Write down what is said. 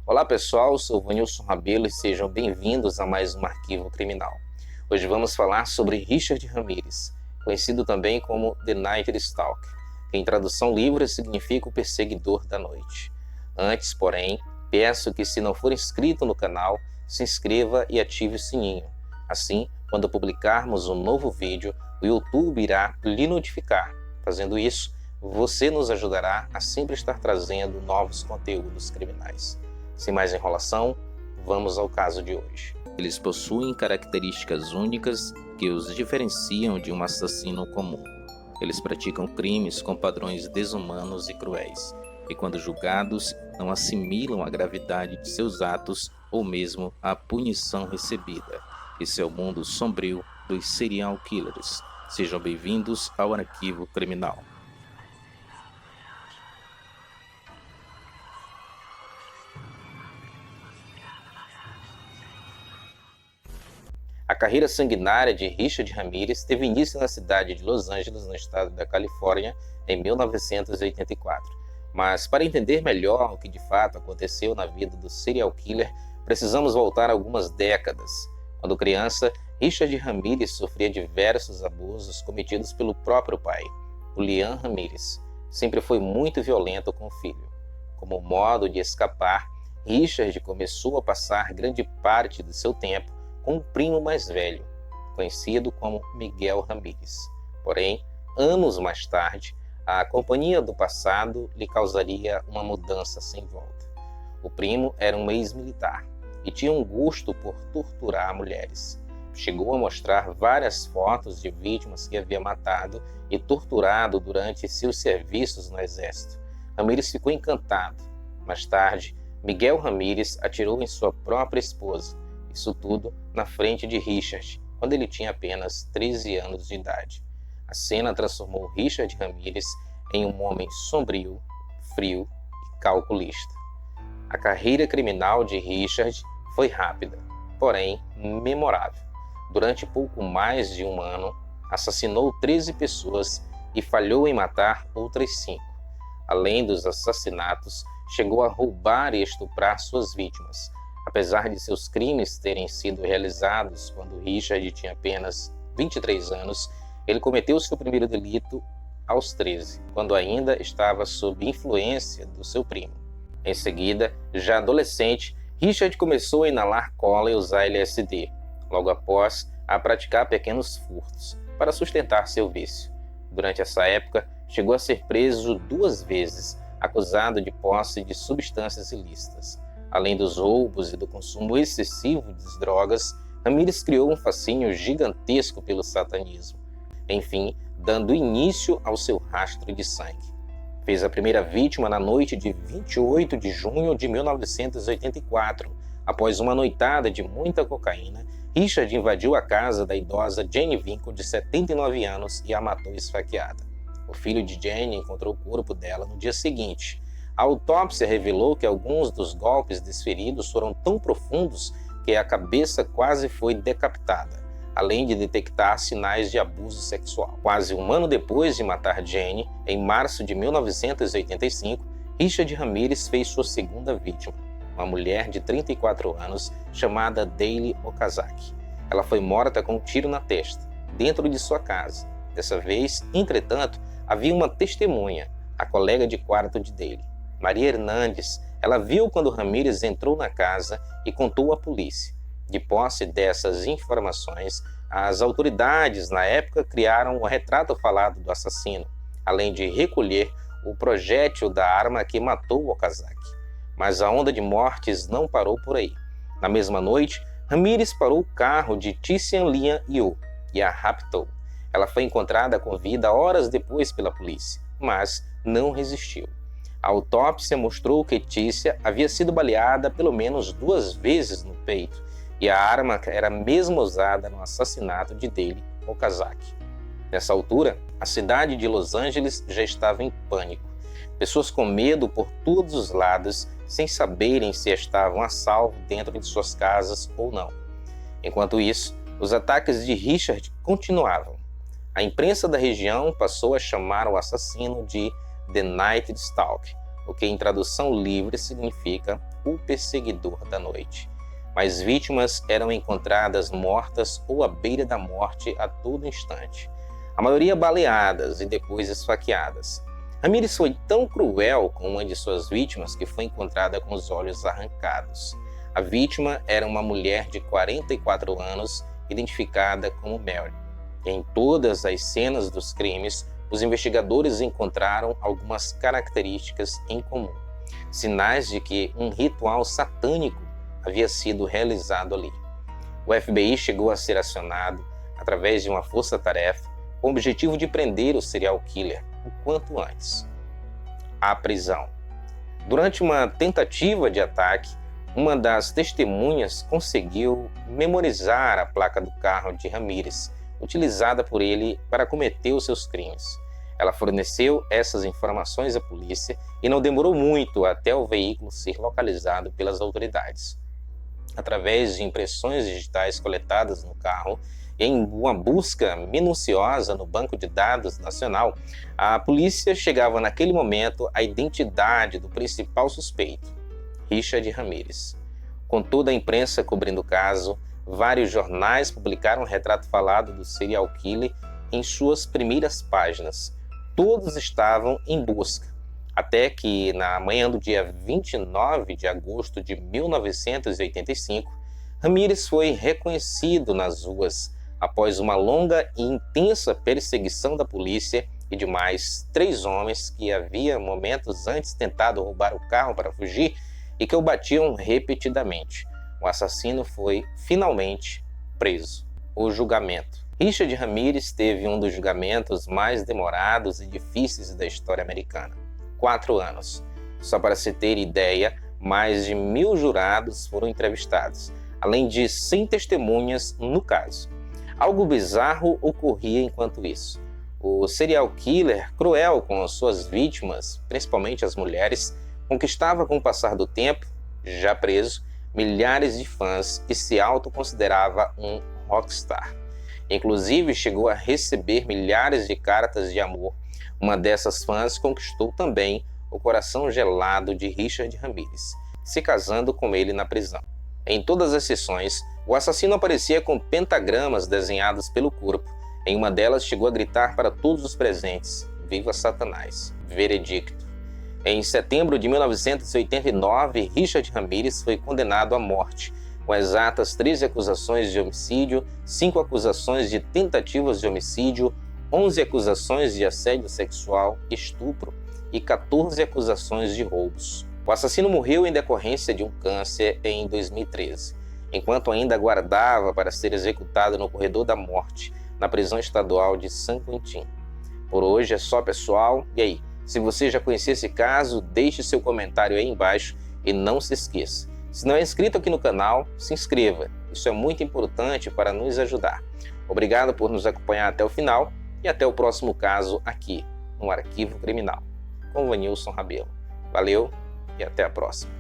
Olá pessoal, sou Vanilson Rabelo e sejam bem-vindos a mais um Arquivo Criminal. Hoje vamos falar sobre Richard Ramirez, conhecido também como The Night Stalker, que em tradução livre significa o perseguidor da noite. Antes, porém, peço que, se não for inscrito no canal, se inscreva e ative o sininho. Assim, quando publicarmos um novo vídeo, o YouTube irá lhe notificar. Fazendo isso, você nos ajudará a sempre estar trazendo novos conteúdos criminais. Sem mais enrolação, vamos ao caso de hoje. Eles possuem características únicas que os diferenciam de um assassino comum. Eles praticam crimes com padrões desumanos e cruéis, e quando julgados, não assimilam a gravidade de seus atos ou mesmo a punição recebida. Esse é o mundo sombrio dos serial killers. Sejam bem-vindos ao Arquivo Criminal. A carreira sanguinária de Richard Ramirez teve início na cidade de Los Angeles, no estado da Califórnia, em 1984. Mas para entender melhor o que de fato aconteceu na vida do serial killer, precisamos voltar algumas décadas. Quando criança, Richard Ramirez sofria diversos abusos cometidos pelo próprio pai, o Liam Ramirez. Sempre foi muito violento com o filho. Como modo de escapar, Richard começou a passar grande parte do seu tempo com um primo mais velho, conhecido como Miguel Ramirez. Porém, anos mais tarde, a companhia do passado lhe causaria uma mudança sem volta. O primo era um ex-militar e tinha um gosto por torturar mulheres. Chegou a mostrar várias fotos de vítimas que havia matado e torturado durante seus serviços no exército. Ramirez ficou encantado. Mais tarde, Miguel Ramirez atirou em sua própria esposa. Isso tudo na frente de Richard, quando ele tinha apenas 13 anos de idade. A cena transformou Richard Ramirez em um homem sombrio, frio e calculista. A carreira criminal de Richard foi rápida, porém memorável. Durante pouco mais de um ano, assassinou 13 pessoas e falhou em matar outras 5. Além dos assassinatos, chegou a roubar e estuprar suas vítimas. Apesar de seus crimes terem sido realizados quando Richard tinha apenas 23 anos, ele cometeu seu primeiro delito aos 13, quando ainda estava sob influência do seu primo. Em seguida, já adolescente, Richard começou a inalar cola e usar LSD, logo após a praticar pequenos furtos, para sustentar seu vício. Durante essa época, chegou a ser preso 2 vezes, acusado de posse de substâncias ilícitas. Além dos roubos e do consumo excessivo de drogas, Ramirez criou um fascínio gigantesco pelo satanismo, enfim, dando início ao seu rastro de sangue. Fez a primeira vítima na noite de 28 de junho de 1984. Após uma noitada de muita cocaína, Richard invadiu a casa da idosa Jane Winkle, de 79 anos, e a matou esfaqueada. O filho de Jane encontrou o corpo dela no dia seguinte. A autópsia revelou que alguns dos golpes desferidos foram tão profundos que a cabeça quase foi decapitada, além de detectar sinais de abuso sexual. Quase um ano depois de matar Jane, em março de 1985, Richard Ramirez fez sua segunda vítima, uma mulher de 34 anos chamada Dayle Okazaki. Ela foi morta com um tiro na testa, dentro de sua casa. Dessa vez, entretanto, havia uma testemunha, a colega de quarto de Dayle, Maria Hernandes. Ela viu quando Ramirez entrou na casa e contou à polícia. De posse dessas informações, as autoridades na época criaram um retrato falado do assassino, além de recolher o projétil da arma que matou Okazaki. Mas a onda de mortes não parou por aí. Na mesma noite, Ramirez parou o carro de Tician Lian Yu e a raptou. Ela foi encontrada com vida horas depois pela polícia, mas não resistiu. A autópsia mostrou que Tícia havia sido baleada pelo menos 2 vezes no peito, e a arma era mesmo usada no assassinato de Dayle Okazaki. Nessa altura, a cidade de Los Angeles já estava em pânico. Pessoas com medo por todos os lados, sem saberem se estavam a salvo dentro de suas casas ou não. Enquanto isso, os ataques de Richard continuavam. A imprensa da região passou a chamar o assassino de The Night Stalker, o que em tradução livre significa o perseguidor da noite. Mais vítimas eram encontradas mortas ou à beira da morte a todo instante, a maioria baleadas e depois esfaqueadas. Ramírez foi tão cruel com uma de suas vítimas que foi encontrada com os olhos arrancados. A vítima era uma mulher de 44 anos, identificada como Mary. Em todas as cenas dos crimes, os investigadores encontraram algumas características em comum, sinais de que um ritual satânico havia sido realizado ali. O FBI chegou a ser acionado através de uma força-tarefa com o objetivo de prender o serial killer o quanto antes. A prisão. Durante uma tentativa de ataque, uma das testemunhas conseguiu memorizar a placa do carro de Ramírez, utilizada por ele para cometer os seus crimes. Ela forneceu essas informações à polícia e não demorou muito até o veículo ser localizado pelas autoridades. Através de impressões digitais coletadas no carro e em uma busca minuciosa no Banco de Dados Nacional, a polícia chegava naquele momento à identidade do principal suspeito, Richard Ramírez. Com toda a imprensa cobrindo o caso, vários jornais publicaram um retrato falado do serial killer em suas primeiras páginas. Todos estavam em busca, até que na manhã do dia 29 de agosto de 1985, Ramírez foi reconhecido nas ruas após uma longa e intensa perseguição da polícia e de mais 3 homens que havia momentos antes tentado roubar o carro para fugir e que o batiam repetidamente. O assassino foi finalmente preso. O julgamento. Richard Ramírez teve um dos julgamentos mais demorados e difíceis da história americana. 4 anos. Só para se ter ideia, mais de 1000 jurados foram entrevistados, além de 100 testemunhas no caso. Algo bizarro ocorria enquanto isso. O serial killer, cruel com as suas vítimas, principalmente as mulheres, conquistava com o passar do tempo, já preso, milhares de fãs e se autoconsiderava um rockstar. Inclusive, chegou a receber milhares de cartas de amor. Uma dessas fãs conquistou também o coração gelado de Richard Ramírez, se casando com ele na prisão. Em todas as sessões, o assassino aparecia com pentagramas desenhados pelo corpo. Em uma delas, chegou a gritar para todos os presentes: "Viva Satanás!" Veredicto. Em setembro de 1989, Richard Ramírez foi condenado à morte, com exatas 13 acusações de homicídio, 5 acusações de tentativas de homicídio, 11 acusações de assédio sexual, estupro e 14 acusações de roubos. O assassino morreu em decorrência de um câncer em 2013, enquanto ainda aguardava para ser executado no corredor da morte, na prisão estadual de San Quentin. Por hoje é só, pessoal. E aí, se você já conhecia esse caso, deixe seu comentário aí embaixo e não se esqueça. Se não é inscrito aqui no canal, se inscreva. Isso é muito importante para nos ajudar. Obrigado por nos acompanhar até o final e até o próximo caso aqui no Arquivo Criminal, com Vanilson Rabelo. Valeu e até a próxima.